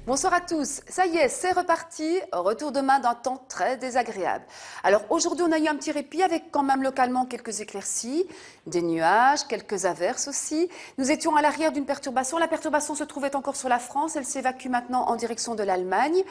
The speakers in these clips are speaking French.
Bonsoir à tous, ça y est, c'est reparti, retour demain d'un temps très désagréable. Alors aujourd'hui on a eu un petit répit avec quand même localement quelques éclaircies, des nuages, quelques averses aussi. Nous étions à l'arrière d'une perturbation, la perturbation se trouvait encore sur la France, elle s'évacue maintenant en direction de l'Allemagne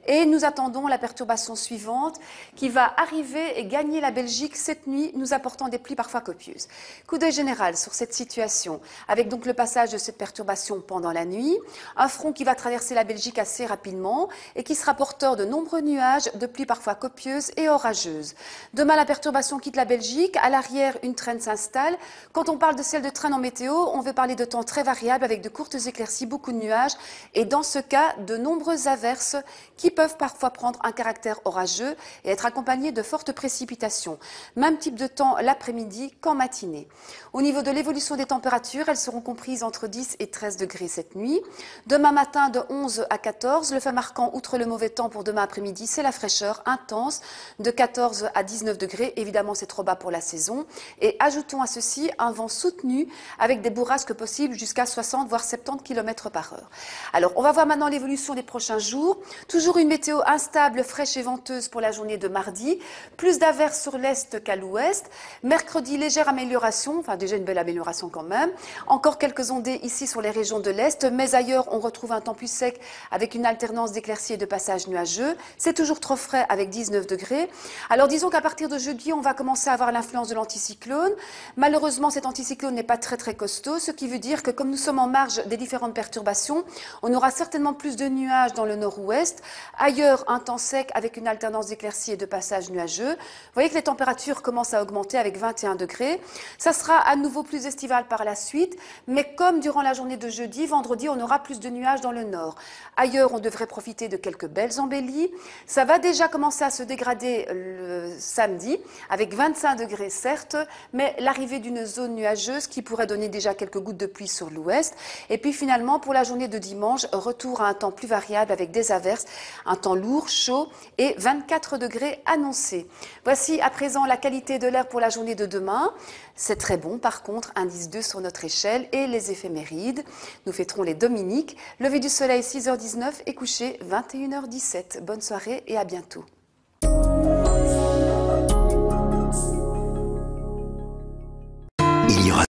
et nous attendons la perturbation suivante qui va arriver et gagner la Belgique cette nuit, nous apportant des pluies parfois copieuses. Coup d'œil général sur cette situation, avec donc le passage de cette perturbation pendant la nuit, un front qui va traverser la Belgique assez rapidement et qui sera porteur de nombreux nuages, de pluies parfois copieuses et orageuses. Demain, la perturbation quitte la Belgique. À l'arrière, une traîne s'installe. Quand on parle de ciel de traîne en météo, on veut parler de temps très variable avec de courtes éclaircies, beaucoup de nuages et dans ce cas, de nombreuses averses qui peuvent parfois prendre un caractère orageux et être accompagnées de fortes précipitations. Même type de temps l'après-midi qu'en matinée. Au niveau de l'évolution des températures, elles seront comprises entre 10 et 13 degrés cette nuit. Demain matin, de 11 à 14. Le fait marquant, outre le mauvais temps pour demain après-midi, c'est la fraîcheur intense de 14 à 19 degrés. Évidemment, c'est trop bas pour la saison. Et ajoutons à ceci un vent soutenu avec des bourrasques possibles jusqu'à 60 voire 70 km par heure. Alors, on va voir maintenant l'évolution des prochains jours. Toujours une météo instable, fraîche et venteuse pour la journée de mardi. Plus d'averses sur l'est qu'à l'ouest. Mercredi, légère amélioration, enfin déjà une belle amélioration quand même. Encore quelques ondées ici sur les régions de l'est, mais ailleurs, on retrouve un temps plus sec avec une alternance d'éclaircies et de passages nuageux. C'est toujours trop frais avec 19 degrés. Alors disons qu'à partir de jeudi, on va commencer à avoir l'influence de l'anticyclone. Malheureusement, cet anticyclone n'est pas très costaud, ce qui veut dire que comme nous sommes en marge des différentes perturbations, on aura certainement plus de nuages dans le nord-ouest. Ailleurs, un temps sec avec une alternance d'éclaircies et de passages nuageux. Vous voyez que les températures commencent à augmenter avec 21 degrés. Ça sera à nouveau plus estival par la suite, mais comme durant la journée de jeudi, vendredi, on aura plus de nuages dans le nord. Ailleurs, on devrait profiter de quelques belles embellies. Ça va déjà commencer à se dégrader le samedi, avec 25 degrés certes, mais l'arrivée d'une zone nuageuse qui pourrait donner déjà quelques gouttes de pluie sur l'ouest. Et puis finalement, pour la journée de dimanche, retour à un temps plus variable avec des averses, un temps lourd, chaud et 24 degrés annoncés. Voici à présent la qualité de l'air pour la journée de demain. C'est très bon, par contre, indice 2 sur notre échelle et les éphémérides. Nous fêterons les Dominiques. Lever du soleil 6h19 et coucher 21h17. Bonne soirée et à bientôt.